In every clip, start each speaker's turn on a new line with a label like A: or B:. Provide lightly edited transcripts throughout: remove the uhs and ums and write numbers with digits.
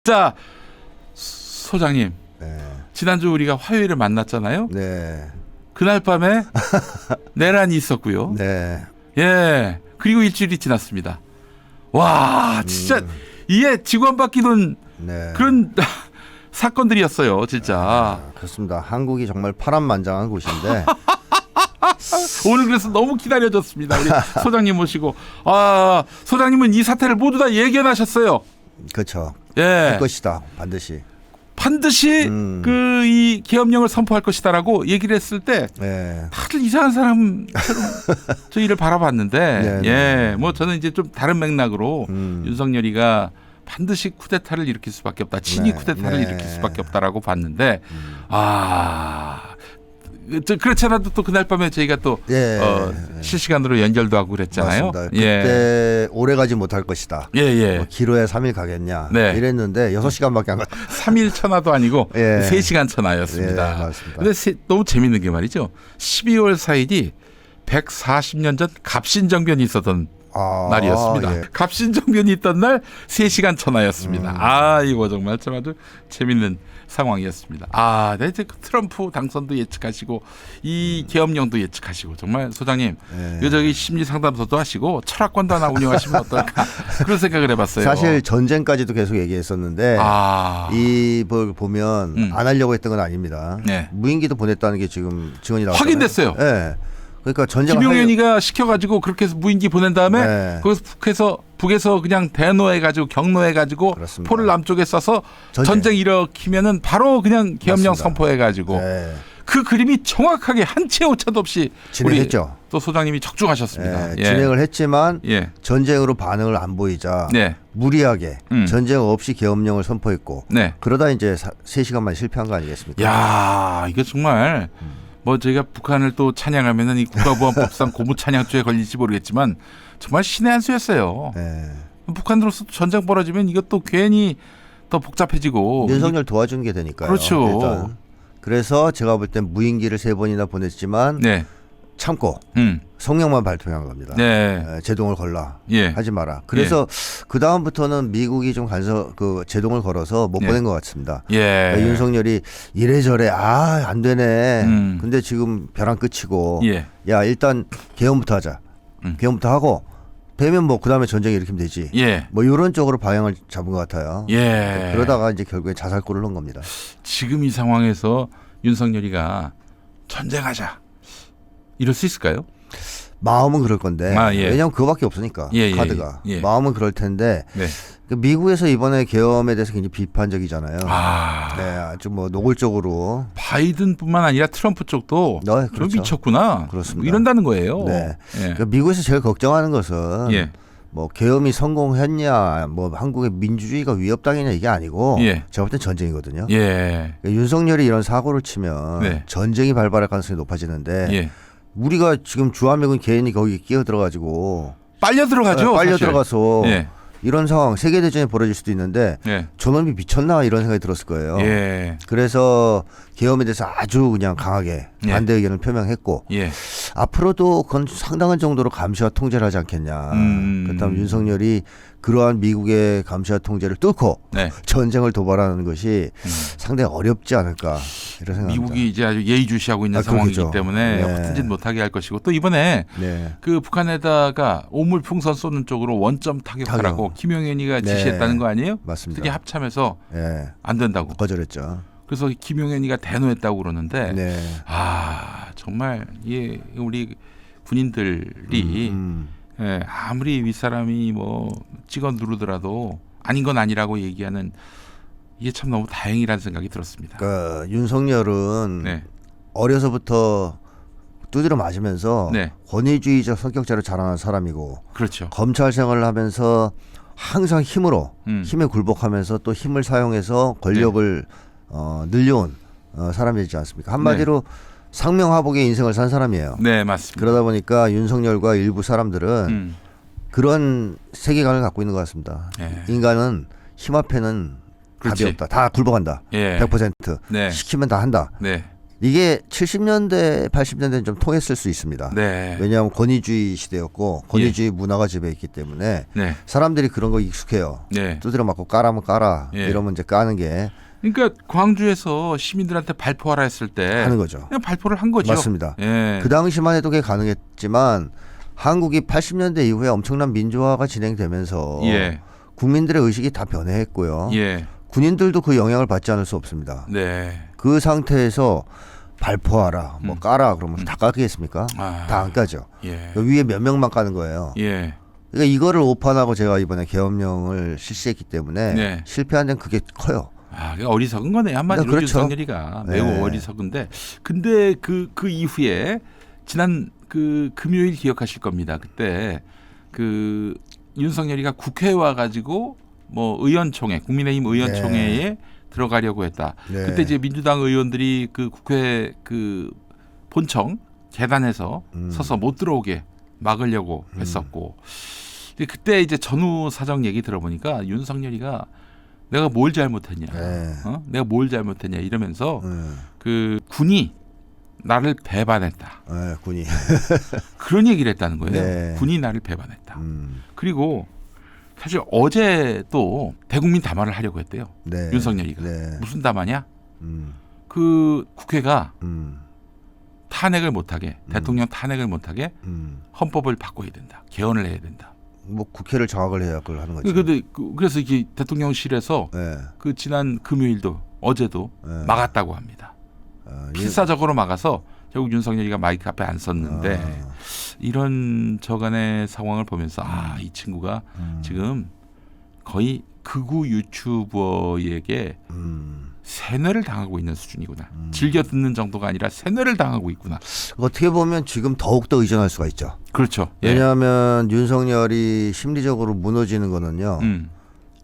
A: 자, 소장님.
B: 네.
A: 지난주 우리가 화요일에 만났잖아요.
B: 네.
A: 그날 밤에 내란이 있었고요.
B: 네.
A: 예. 그리고 일주일이 지났습니다. 와, 진짜 이게 직원 바뀌는
B: 네.
A: 그런 사건들이었어요, 진짜.
B: 그렇습니다. 한국이 정말 파란만장한 곳인데
A: 오늘 그래서 너무 기다려졌습니다. 우리 소장님 모시고. 아, 소장님은 이 사태를 모두 다 예견하셨어요.
B: 그렇죠.
A: 예.
B: 할 것이다. 반드시.
A: 반드시 그 이 계엄령을 선포할 것이다라고 얘기를 했을 때
B: 네.
A: 다들 이상한 사람처럼 저희를 바라봤는데
B: 네,
A: 예, 뭐 저는 이제 좀 다른 맥락으로 윤석열이가 반드시 쿠데타를 일으킬 수밖에 없다. 친위
B: 네,
A: 쿠데타를
B: 네.
A: 일으킬 수밖에 없다라고 봤는데 그렇지 않아도 또 그날 밤에 저희가 또
B: 예.
A: 실시간으로 연결도 하고 그랬잖아요.
B: 맞습니다. 그때 오래 가지 못할 것이다.
A: 예, 예.
B: 뭐 기로에 3일 가겠냐.
A: 네.
B: 이랬는데 6시간밖에 안 갔다.
A: 3일 천하도 아니고
B: 예.
A: 3시간 천하였습니다.
B: 예, 맞습니다.
A: 근데 너무 재밌는 게 말이죠. 12월 4일이 140년 전 갑신정변이 있었던 날이었습니다.
B: 예.
A: 갑신정변이 있던 날 3시간 천하였습니다. 이거 정말 참 아주 재밌는 상황이었습니다. 네, 이제 트럼프 당선도 예측하시고 이 계엄령도 예측하시고 정말 소장님
B: 예.
A: 저기 심리 상담소도 하시고 철학관도 하나 운영하시면 어떨까 그런 생각을 해봤어요.
B: 사실 전쟁까지도 계속 얘기했었는데 이걸 보면 안 하려고 했던 건 아닙니다.
A: 네.
B: 무인기도 보냈다는 게 지금 증언이 나왔잖아요.
A: 확인됐어요.
B: 네. 그러니까 전쟁을
A: 김용현이가 시켜가지고 그렇게 해서 무인기 보낸 다음에
B: 네.
A: 거기서 북에서 그냥 대노해가지고 경로해가지고
B: 그렇습니다.
A: 포를 남쪽에 쏴서 전쟁 일으키면은 바로 그냥 계엄령
B: 맞습니다.
A: 선포해가지고
B: 네.
A: 그 그림이 정확하게 한 채 오차도 없이
B: 진행했죠.
A: 또 소장님이 적중하셨습니다.
B: 예, 진행을 했지만
A: 예.
B: 전쟁으로 반응을 안 보이자
A: 네.
B: 무리하게 전쟁 없이 계엄령을 선포했고
A: 네.
B: 그러다 이제 3시간만 실패한 거 아니겠습니까?
A: 야, 이거 정말 뭐 저희가 북한을 또 찬양하면은 이 국가보안법상 고무찬양죄에 걸릴지 모르겠지만 정말 신의 한 수였어요.
B: 네.
A: 북한으로서 전쟁 벌어지면 이것도 괜히 더 복잡해지고
B: 윤석열 도와주는 게 되니까요.
A: 그렇죠.
B: 일단. 그래서 제가 볼 땐 무인기를 3번이나 보냈지만
A: 네.
B: 참고 성명만 발표한 겁니다.
A: 네.
B: 제동을 걸라.
A: 예.
B: 하지 마라. 그래서 그 다음부터는 미국이 좀 제동을 걸어서 못
A: 예.
B: 보낸 것 같습니다.
A: 예.
B: 그러니까 윤석열이 이래저래 안 되네. 근데 지금 벼랑 끝이고
A: 예.
B: 야 일단 계엄부터 하자. 계엄부터 하고 되면 뭐 그다음에 전쟁 일으키면 되지.
A: 예.
B: 뭐 이런 쪽으로 방향을 잡은 것 같아요.
A: 예.
B: 그러다가 이제 결국에 자살골을 넣은 겁니다.
A: 지금 이 상황에서 윤석열이가 전쟁하자 이럴 수 있을까요?
B: 마음은 그럴 건데
A: 예.
B: 왜냐하면 그거밖에 없으니까 카드가. 마음은 그럴 텐데
A: 네.
B: 미국에서 이번에 계엄에 대해서 굉장히 비판적이잖아요.
A: 아.
B: 네, 아주 뭐 노골적으로.
A: 바이든뿐만 아니라 트럼프 쪽도 좀
B: 그렇죠.
A: 미쳤구나.
B: 그렇습니다.
A: 뭐 이런다는 거예요.
B: 네.
A: 예.
B: 그러니까 미국에서 제일 걱정하는 것은
A: 예.
B: 뭐 계엄이 성공했냐, 뭐 한국의 민주주의가 위협당했냐 이게 아니고
A: 예.
B: 제가 볼 땐 전쟁이거든요.
A: 예.
B: 그러니까 윤석열이 이런 사고를 치면
A: 네.
B: 전쟁이 발발할 가능성이 높아지는데
A: 예.
B: 우리가 지금 주한미군 개인이 거기 끼어들어가지고
A: 빨려 들어가죠.
B: 빨려
A: 사실.
B: 들어가서
A: 예.
B: 이런 상황 세계대전이 벌어질 수도 있는데
A: 예.
B: 저놈이 미쳤나 이런 생각이 들었을 거예요.
A: 예.
B: 그래서 계엄에 대해서 아주 그냥 강하게
A: 예.
B: 반대 의견을 표명했고
A: 예.
B: 앞으로도 그건 상당한 정도로 감시와 통제를 하지 않겠냐. 그렇다면 윤석열이 그러한 미국의 감시와 통제를 뚫고
A: 네.
B: 전쟁을 도발하는 것이 상당히 어렵지 않을까 이런 생각입니다.
A: 미국이 이제 아주 예의주시하고 있는 상황이기
B: 그렇죠.
A: 때문에
B: 네.
A: 헛짓 못하게 할 것이고 또 이번에
B: 네.
A: 그 북한에다가 오물풍선 쏘는 쪽으로 원점 타격하라고 김용현이가
B: 네.
A: 지시했다는 거 아니에요?
B: 맞습니다.
A: 특히 합참에서
B: 네.
A: 안 된다고.
B: 거절했죠.
A: 그래서 김용현이가 대노했다고 그러는데
B: 네.
A: 정말 우리 군인들이 예, 아무리 윗사람이 뭐 찍어 누르더라도 아닌 건 아니라고 얘기하는 이게 참 너무 다행이라는 생각이 들었습니다.
B: 그러니까 윤석열은
A: 네.
B: 어려서부터 두드려 맞으면서
A: 네.
B: 권위주의적 성격자로 자라난 사람이고
A: 그렇죠.
B: 검찰 생활을 하면서 항상 힘에 굴복하면서 또 힘을 사용해서 권력을 늘려온 사람이지 않습니까? 한마디로 상명하복의 인생을 산 사람이에요.
A: 네, 맞습니다.
B: 그러다 보니까 윤석열과 일부 사람들은 그런 세계관을 갖고 있는 것 같습니다.
A: 예.
B: 인간은 힘 앞에는 답이
A: 그렇지.
B: 없다. 다 굴복한다.
A: 예.
B: 100%.
A: 네.
B: 시키면 다 한다.
A: 네.
B: 이게 70년대, 80년대는 좀 통했을 수 있습니다.
A: 네.
B: 왜냐하면 권위주의 시대였고 권위주의 문화가 지배했기 때문에
A: 네.
B: 사람들이 그런 거 익숙해요.
A: 네.
B: 두드려 맞고 까라면 까라
A: 예.
B: 이러면 이제 까는 게
A: 그러니까 광주에서 시민들한테 발포하라 했을 때
B: 하는 거죠.
A: 그냥 발포를 한 거죠.
B: 맞습니다.
A: 예.
B: 그 당시만 해도 그게 가능했지만 한국이 80년대 이후에 엄청난 민주화가 진행되면서
A: 예.
B: 국민들의 의식이 다 변해했고요.
A: 예.
B: 군인들도 그 영향을 받지 않을 수 없습니다.
A: 네.
B: 그 상태에서 발포하라, 뭐 까라 그러면 다 까겠습니까?
A: 아.
B: 다 안 까죠.
A: 예.
B: 그 위에 몇 명만 까는 거예요.
A: 예.
B: 그러니까 이거를 오판하고 제가 이번에 계엄령을 실시했기 때문에
A: 네.
B: 실패한 데는 그게 커요.
A: 아, 그러니까 어리석은 거네요. 한마디로
B: 그렇죠.
A: 윤석열이가 매우
B: 네.
A: 어리석은데, 근데 그 이후에 지난 그 금요일 기억하실 겁니다. 그때 그 윤석열이가 국회에 와가지고 뭐 의원총회, 국민의힘 의원총회에 들어가려고 했다.
B: 네.
A: 그때 이제 민주당 의원들이 그 국회 그 본청 계단에서 서서 못 들어오게 막으려고 했었고, 근데 그때 이제 전후 사정 얘기 들어보니까 윤석열이가 내가 뭘 잘못했냐,
B: 네.
A: 내가 뭘 잘못했냐 이러면서 그 군이 나를 배반했다.
B: 네, 군이.
A: 그런 얘기를 했다는 거예요.
B: 네.
A: 군이 나를 배반했다. 그리고 사실 어제 또 대국민 담화를 하려고 했대요.
B: 네.
A: 윤석열이가.
B: 네.
A: 무슨 담화냐?
B: 음.
A: 그 국회가
B: 음.
A: 탄핵을 못하게, 대통령 탄핵을 못하게 헌법을 바꿔야 된다. 개헌을 해야 된다.
B: 뭐 국회를 장악을 해야 그걸 하는 거죠.
A: 그래서 이게 대통령실에서
B: 네.
A: 그 지난 금요일도 어제도
B: 네.
A: 막았다고 합니다. 필사적으로 막아서 결국 윤석열이가 마이크 앞에 안 섰는데 이런 저간의 상황을 보면서 이 친구가 지금 거의 극우 유튜버에게 세뇌를 당하고 있는 수준이구나. 즐겨 듣는 정도가 아니라 세뇌를 당하고 있구나.
B: 어떻게 보면 지금 더욱더 의존할 수가 있죠.
A: 그렇죠. 예.
B: 왜냐하면 윤석열이 심리적으로 무너지는 거는요.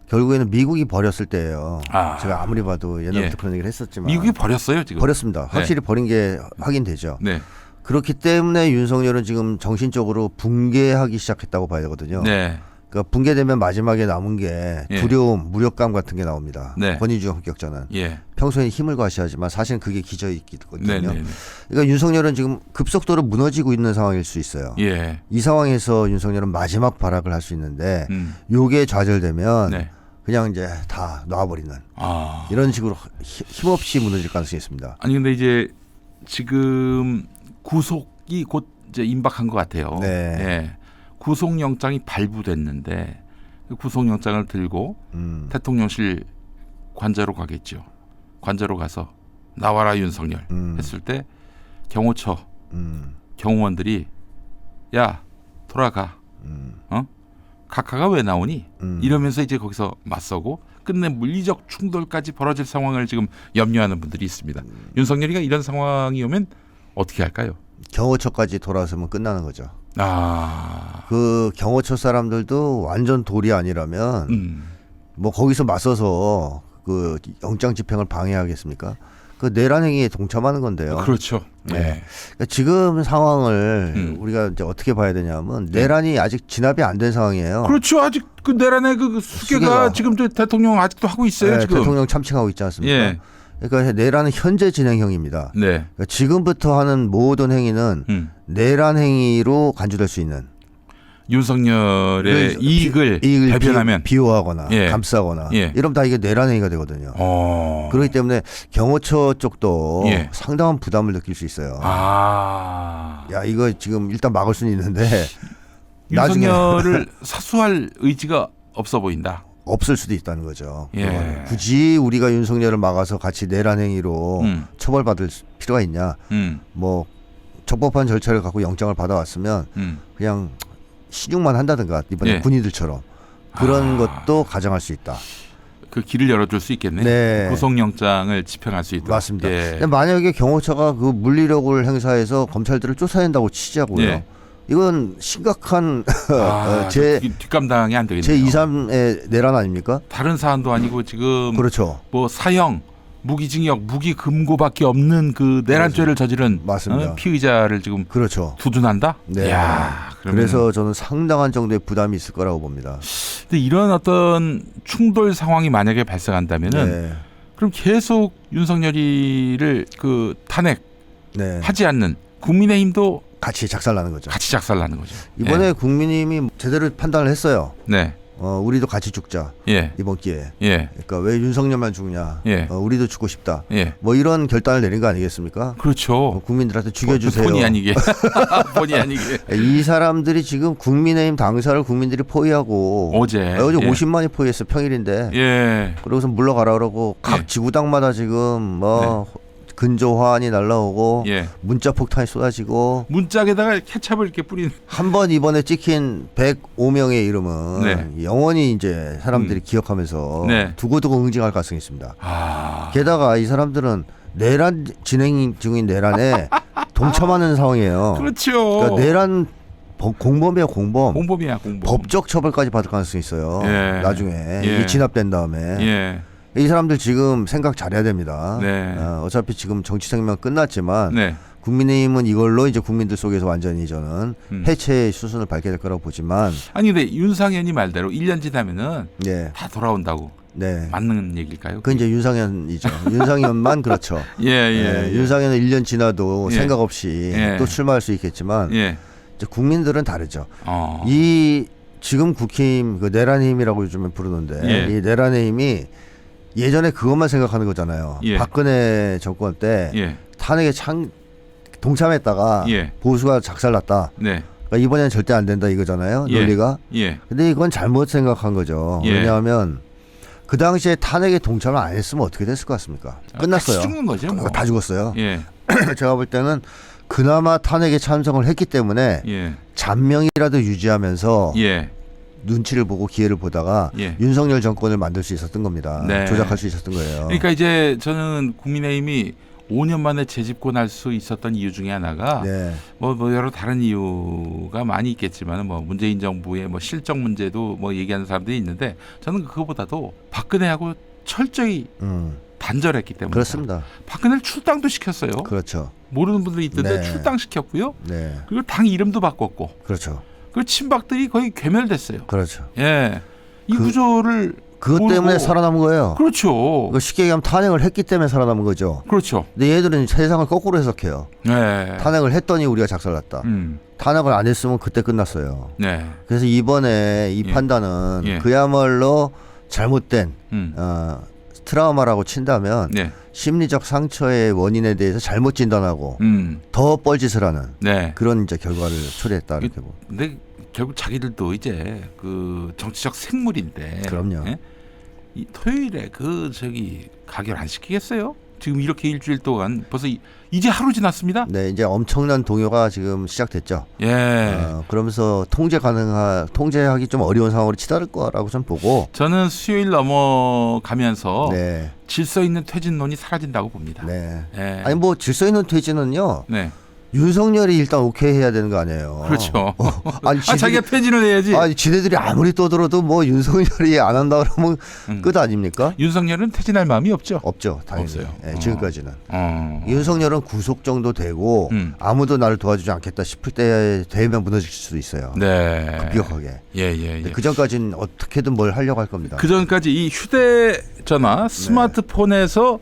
B: 결국에는 미국이 버렸을 때예요. 제가 아무리 봐도 옛날부터 그런 얘기를 했었지만
A: 미국이 버렸어요 지금.
B: 버렸습니다. 확실히 버린 게 확인되죠.
A: 네.
B: 그렇기 때문에 윤석열은 지금 정신적으로 붕괴하기 시작했다고 봐야 되거든요.
A: 네.
B: 그러니까 붕괴되면 마지막에 남은 게 두려움, 무력감 같은 게 나옵니다.
A: 네.
B: 권위주의 합격자는.
A: 예.
B: 평소에 힘을 과시하지만 사실은 그게 기저에 있거든요.
A: 네, 네, 네.
B: 그러니까 윤석열은 지금 급속도로 무너지고 있는 상황일 수 있어요.
A: 예.
B: 이 상황에서 윤석열은 마지막 발악을 할 수 있는데 요게 좌절되면
A: 네.
B: 그냥 이제 다 놔버리는
A: 아.
B: 이런 식으로 힘없이 무너질 가능성이 있습니다.
A: 아니 근데 이제 지금 구속이 곧 이제 임박한 것 같아요.
B: 네.
A: 예. 구속영장이 발부됐는데 그 구속영장을 들고 대통령실 관저로 가겠죠. 관저로 가서 나와라 윤석열 했을 때 경호처 경호원들이 야 돌아가. 각하가 왜 나오니? 이러면서 이제 거기서 맞서고 끝내 물리적 충돌까지 벌어질 상황을 지금 염려하는 분들이 있습니다. 윤석열이가 이런 상황이 오면 어떻게 할까요?
B: 경호처까지 돌아서면 끝나는 거죠.
A: 아,
B: 그 경호처 사람들도 완전 돌이 아니라면 뭐 거기서 맞서서 그 영장 집행을 방해하겠습니까? 그 내란 행위에 동참하는 건데요.
A: 그렇죠. 네.
B: 그러니까 지금 상황을 우리가 이제 어떻게 봐야 되냐면 내란이 아직 진압이 안 된 상황이에요.
A: 그렇죠. 아직 그 내란의 그 수계가 지금 저 대통령 아직도 하고 있어요. 지금
B: 대통령 참칭하고 있지 않습니까?
A: 예.
B: 그러니까 내란은 현재 진행형입니다.
A: 네.
B: 그러니까 지금부터 하는 모든 행위는 내란 행위로 간주될 수 있는
A: 윤석열의 이익을 대변하면
B: 비호하거나
A: 예.
B: 감싸거나
A: 예.
B: 이러면 다 이게 내란 행위가 되거든요. 그렇기 때문에 경호처 쪽도
A: 예.
B: 상당한 부담을 느낄 수 있어요. 야 이거 지금 일단 막을 수는 있는데 나중에
A: 윤석열을 사수할 의지가 없어 보인다.
B: 없을 수도 있다는 거죠.
A: 예.
B: 굳이 우리가 윤석열을 막아서 같이 내란 행위로 처벌받을 필요가 있냐? 뭐 적법한 절차를 갖고 영장을 받아왔으면 그냥 신용만 한다든가 이번에
A: 예.
B: 군인들처럼 그런 것도 가정할 수 있다.
A: 그 길을 열어줄 수 있겠네.
B: 네.
A: 구속영장을 집행할 수 있도록.
B: 맞습니다.
A: 예.
B: 근데 만약에 경호처가 그 물리력을 행사해서 검찰들을 쫓아낸다고 치자고요.
A: 예.
B: 이건 심각한
A: 제 뒷감당이 안 되겠네요.
B: 제 2, 3의 내란 아닙니까?
A: 다른 사안도 아니고 지금
B: 그렇죠.
A: 뭐 사형, 무기징역, 무기금고밖에 없는 그 내란죄를 저지른
B: 맞습니다.
A: 피의자를 지금
B: 그렇죠.
A: 두둔한다?
B: 네.
A: 이야,
B: 그래서 저는 상당한 정도의 부담이 있을 거라고 봅니다.
A: 근데 이런 어떤 충돌 상황이 만약에 발생한다면은
B: 네.
A: 그럼 계속 윤석열이를 그 탄핵
B: 네.
A: 하지 않는 국민의힘도
B: 같이 작살나는 거죠.
A: 같이 작살나는 거죠.
B: 이번에
A: 예.
B: 국민의힘이 제대로 판단을 했어요.
A: 네.
B: 우리도 같이 죽자.
A: 예.
B: 이번 기회에.
A: 예.
B: 그러니까 왜 윤석열만 죽냐.
A: 예.
B: 우리도 죽고 싶다.
A: 예.
B: 뭐 이런 결단을 내린 거 아니겠습니까?
A: 그렇죠.
B: 국민들한테 죽여주세요.
A: 본의 아니게. 본의 아니게.
B: 이 사람들이 지금 국민의힘 당사를 국민들이 포위하고
A: 어제
B: 예.
A: 예.
B: 50만이 포위했어 평일인데.
A: 예.
B: 그러고서 물러가라 그러고 각
A: 예.
B: 지구당마다 지금 뭐 근조화환이 날라오고
A: 예.
B: 문자 폭탄이 쏟아지고
A: 문짝에다가 케찹을 이렇게 뿌린.
B: 한 번 이번에 찍힌 105명의 이름은
A: 네.
B: 영원히 이제 사람들이 기억하면서
A: 네.
B: 두고두고 응징할 가능성이 있습니다.
A: 아.
B: 게다가 이 사람들은 내란 진행 중인 내란에 동참하는 상황이에요.
A: 그렇죠.
B: 그러니까 내란 공범이야 공범.
A: 공범이야 공범.
B: 법적 처벌까지 받을 가능성이 있어요.
A: 예.
B: 나중에
A: 예.
B: 이게 진압된 다음에
A: 예.
B: 이 사람들 지금 생각 잘해야 됩니다.
A: 네.
B: 어차피 지금 정치 생명 끝났지만
A: 네.
B: 국민의힘은 이걸로 이제 국민들 속에서 완전히 저는 해체의 수순을 밟게 될 거라고 보지만
A: 아니 근데 윤상현이 말대로 1년 지나면은
B: 네.
A: 다 돌아온다고.
B: 네.
A: 맞는 얘기일까요?
B: 그 이제 윤상현이죠. 윤상현만 그렇죠.
A: 예.
B: 윤상현은 1년 지나도
A: 예.
B: 생각 없이
A: 예.
B: 또 출마할 수 있겠지만
A: 예.
B: 이제 국민들은 다르죠.
A: 어.
B: 이 지금 국힘 그 내란의 힘이라고 요즘에 부르는데
A: 예.
B: 이 내란의 힘이 예전에 그것만 생각하는 거잖아요.
A: 예.
B: 박근혜 정권 때
A: 예.
B: 탄핵에 동참했다가
A: 예.
B: 보수가 작살났다.
A: 네.
B: 그러니까 이번에는 절대 안 된다 이거잖아요.
A: 예.
B: 논리가.
A: 예.
B: 근데 이건 잘못 생각한 거죠.
A: 예.
B: 왜냐하면 그 당시에 탄핵에 동참을 안 했으면 어떻게 됐을 것 같습니까? 끝났어요.
A: 같이 죽는 거죠. 뭐.
B: 다 죽었어요.
A: 예.
B: 제가 볼 때는 그나마 탄핵에 찬성을 했기 때문에
A: 예.
B: 잔명이라도 유지하면서
A: 예.
B: 눈치를 보고 기회를 보다가
A: 예.
B: 윤석열 정권을 만들 수 있었던 겁니다.
A: 네.
B: 조작할 수 있었던 거예요.
A: 그러니까 이제 저는 국민의힘이 5년 만에 재집권할 수 있었던 이유 중에 하나가
B: 네.
A: 뭐 여러 다른 이유가 많이 있겠지만 뭐 문재인 정부의 뭐 실정 문제도 뭐 얘기하는 사람들이 있는데 저는 그거보다도 박근혜하고 철저히 단절했기 때문에
B: 그렇습니다.
A: 박근혜를 출당도 시켰어요.
B: 그렇죠.
A: 모르는 분들이 있던데
B: 네.
A: 출당시켰고요.
B: 네.
A: 그리고 당 이름도 바꿨고
B: 그렇죠.
A: 그 친박들이 거의 괴멸됐어요.
B: 그렇죠.
A: 예, 이 구조를
B: 그것
A: 모르고.
B: 때문에 살아남은 거예요.
A: 그렇죠.
B: 그거 쉽게 얘기하면 탄핵을 했기 때문에 살아남은 거죠.
A: 그렇죠.
B: 근데 얘들은 세상을 거꾸로 해석해요.
A: 네.
B: 탄핵을 했더니 우리가 작살났다. 탄핵을 안 했으면 그때 끝났어요.
A: 네.
B: 그래서 이번에 이
A: 예.
B: 판단은
A: 예.
B: 그야말로 잘못된
A: 음.
B: 트라우마라고 친다면
A: 네.
B: 심리적 상처의 원인에 대해서 잘못 진단하고 더 뻘짓을 하는
A: 네.
B: 그런 이제 결과를 초래했다 이렇게 보고.
A: 근데 결국 자기들도 이제 그 정치적 생물인데.
B: 그럼요.
A: 예? 이 토요일에 그 저기 가결 안 시키겠어요? 지금 이렇게 일주일 동안 벌써 이제 하루 지났습니다.
B: 네, 이제 엄청난 동요가 지금 시작됐죠.
A: 예.
B: 그러면서 통제하기 좀 어려운 상황으로 치달을 거라고 좀 보고.
A: 저는 수요일 넘어가면서
B: 네,
A: 질서 있는 퇴진론이 사라진다고 봅니다.
B: 네.
A: 예.
B: 아니 뭐 질서 있는 퇴진은요.
A: 네.
B: 윤석열이 일단 오케이 해야 되는 거 아니에요.
A: 그렇죠.
B: 아니,
A: 자기가 퇴진을 해야지.
B: 아니 지네들이 아무리 떠들어도 뭐 윤석열이 안 한다 그러면 끝 아닙니까?
A: 윤석열은 퇴진할 마음이 없죠.
B: 없죠, 당연히.
A: 없어요.
B: 네, 지금까지는.
A: 어.
B: 윤석열은 구속 정도 되고 아무도 나를 도와주지 않겠다 싶을 때 되면 무너질 수도 있어요.
A: 네.
B: 급격하게.
A: 예.
B: 그 전까지는 어떻게든 뭘 하려고 할 겁니다.
A: 그 전까지 이 휴대전화, 스마트폰에서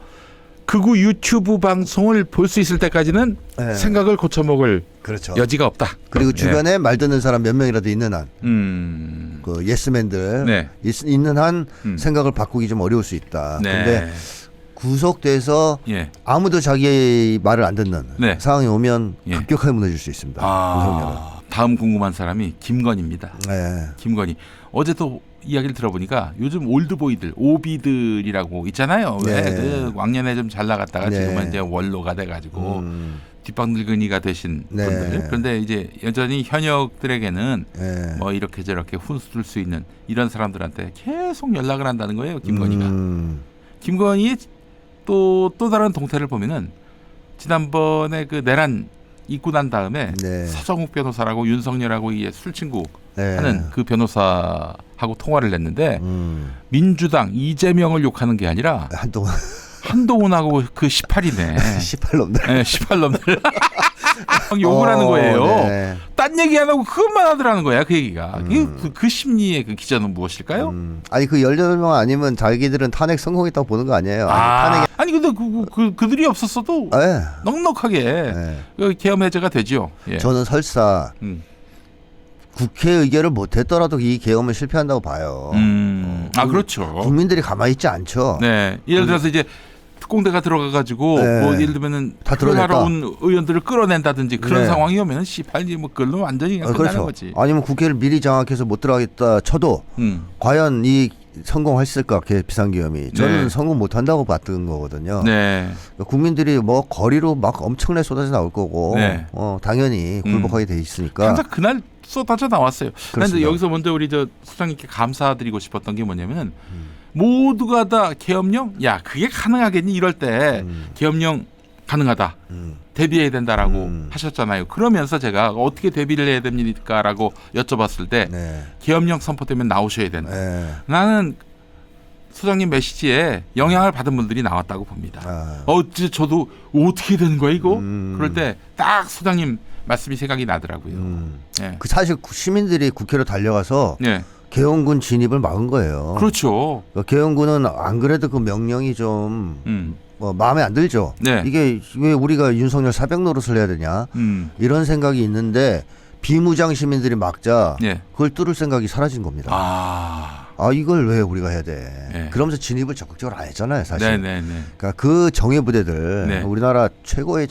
A: 극우 유튜브 방송을 볼 수 있을 때까지는
B: 네.
A: 생각을 고쳐먹을
B: 그렇죠.
A: 여지가 없다.
B: 그리고 주변에 말 듣는 사람 몇 명이라도 있는 한,
A: 예.
B: 그 예스맨들
A: 네.
B: 있는 한 생각을 바꾸기 좀 어려울 수 있다.
A: 네.
B: 근데 구속돼서
A: 예.
B: 아무도 자기 말을 안 듣는
A: 네.
B: 상황이 오면
A: 예.
B: 급격하게 무너질 수 있습니다. 윤석열은.
A: 다음 궁금한 사람이 김건희입니다.
B: 네.
A: 김건희. 어제 또 이야기를 들어보니까 요즘 올드보이들, 오비들이라고 있잖아요. 왜
B: 네.
A: 그 왕년에 좀 잘 나갔다가
B: 네.
A: 지금은 이제 원로가 돼가지고 뒷방늙은이가 되신
B: 네.
A: 분들. 그런데 이제 여전히 현역들에게는
B: 네.
A: 뭐 이렇게 저렇게 훈수 둘 수 있는 이런 사람들한테 계속 연락을 한다는 거예요. 김건희가. 김건희의 또 다른 동태를 보면은 지난번에 그 내란 있고 난 다음에
B: 네.
A: 서정욱 변호사라고 윤석열하고 이게 술친구
B: 네.
A: 하는 그 변호사하고 통화를 했는데 민주당 이재명을 욕하는 게 아니라
B: 한동안
A: 한동훈하고 그 18이네.
B: 18놈들.
A: 네, 18놈들. 욕을 하는 거예요.
B: 네.
A: 딴 얘기 안 하고 그것만 하더라는 거야. 그 얘기가. 그 심리의 그 기전은 무엇일까요?
B: 아니 그 18명 아니면 자기들은 탄핵 성공했다고 보는 거 아니에요.
A: 아니 근데 그들이 없었어도
B: 네.
A: 넉넉하게
B: 네.
A: 그 계엄 해제가 되죠. 예.
B: 저는 설사 국회 의결을 못했더라도 이 계엄은 실패한다고 봐요.
A: 그렇죠.
B: 국민들이 가만히 있지 않죠.
A: 네. 예를 들어서 이제 특공대가 들어가가지고
B: 네.
A: 뭐 예를 들면은
B: 다
A: 하러
B: 드러냈다.
A: 온 의원들을 끌어낸다든지 그런
B: 네.
A: 상황이 오면 씨발이 뭐 그걸로 완전히 그냥 끝나는
B: 그렇죠.
A: 거지.
B: 아니면 국회를 미리 장악해서 못 들어가겠다 쳐도 과연 이 성공했을까 비상계엄이 저는
A: 네.
B: 성공 못한다고 봤던 거거든요.
A: 네.
B: 국민들이 뭐 거리로 막 엄청나게 쏟아져 나올 거고
A: 네.
B: 당연히 굴복하게 돼 있으니까.
A: 항상 그날 쏟아져 나왔어요. 그런데
B: 그렇습니다.
A: 여기서 먼저 우리 저 소장님께 감사드리고 싶었던 게 뭐냐면 모두가 다 계엄령, 야 그게 가능하겠니 이럴 때 계엄령 가능하다. 대비해야 된다라고 하셨잖아요. 그러면서 제가 어떻게 대비를 해야 됩니까라고 여쭤봤을 때
B: 네.
A: 계엄령 선포되면 나오셔야 된다.
B: 네.
A: 나는 소장님 메시지에 영향을 받은 분들이 나왔다고 봅니다. 저도 어떻게 되는 거야 이거? 그럴 때 딱 소장님 말씀이 생각이 나더라고요. 예.
B: 그 사실 시민들이 국회로 달려가서
A: 예.
B: 계엄군 진입을 막은 거예요.
A: 그렇죠.
B: 계엄군은 안 그래도 그 명령이 좀 마음에 안 들죠.
A: 네.
B: 이게 왜 우리가 윤석열 사백 노릇을 해야 되냐 이런 생각이 있는데 비무장 시민들이 막자
A: 예.
B: 그걸 뚫을 생각이 사라진 겁니다. 이걸 왜 우리가 해야 돼?
A: 네.
B: 그러면서 진입을 적극적으로 안 했잖아요, 사실.
A: 네네네.
B: 그러니까 그 정예 부대들
A: 네.
B: 우리나라 최고의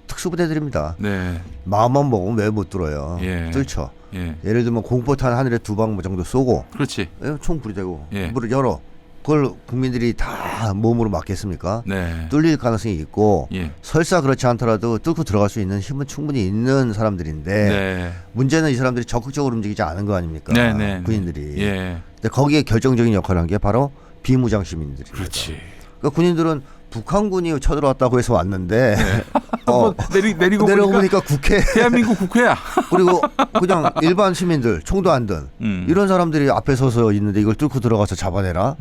B: 특수부대들입니다.
A: 네.
B: 마음만 먹으면 왜 못 뚫어요?
A: 예.
B: 뚫죠.
A: 예.
B: 예를 들면 공포탄 하늘에 2방 정도 쏘고
A: 그렇지.
B: 총 부리대고
A: 예.
B: 문을 열어. 그걸 국민들이 다 몸으로 막겠습니까?
A: 네.
B: 뚫릴 가능성이 있고
A: 예.
B: 설사 그렇지 않더라도 뚫고 들어갈 수 있는 힘은 충분히 있는 사람들인데
A: 네.
B: 문제는 이 사람들이 적극적으로 움직이지 않은 거 아닙니까?
A: 네.
B: 군인들이.
A: 예.
B: 근데 거기에 결정적인 역할을 한 게 바로 비무장 시민들입니다.
A: 그렇지.
B: 그러니까 군인들은 북한군이 쳐들어왔다고 해서 왔는데
A: 내리고
B: 내려오니까 국회
A: 대한민국 국회야.
B: 그리고 그냥 일반 시민들 총도 안 든 이런 사람들이 앞에 서서 있는데 이걸 뚫고 들어가서 잡아내라.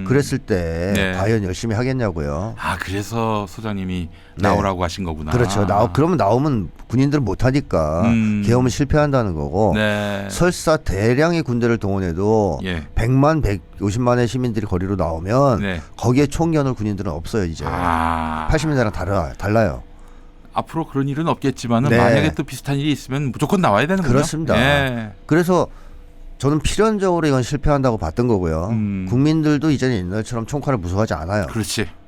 B: 그랬을 때
A: 네.
B: 과연 열심히 하겠냐고요.
A: 그래서 소장님이 나오라고 하신 거구나.
B: 그렇죠. 그러면 나오면 군인들은 못하니까 계엄은 실패한다는 거고.
A: 네.
B: 설사 대량의 군대를 동원해도
A: 예.
B: 100만, 150만의 시민들이 거리로 나오면
A: 네.
B: 거기에 총 겨눌 군인들은 없어요 이제. 80년대랑 달라요.
A: 앞으로 그런 일은 없겠지만은
B: 네.
A: 만약에 또 비슷한 일이 있으면 무조건 나와야 되는군요.
B: 그렇습니다.
A: 예.
B: 그래서 저는 필연적으로 이건 실패한다고 봤던 거고요. 국민들도 이제는 옛날처럼 총칼을 무서워하지 않아요.
A: 그렇지.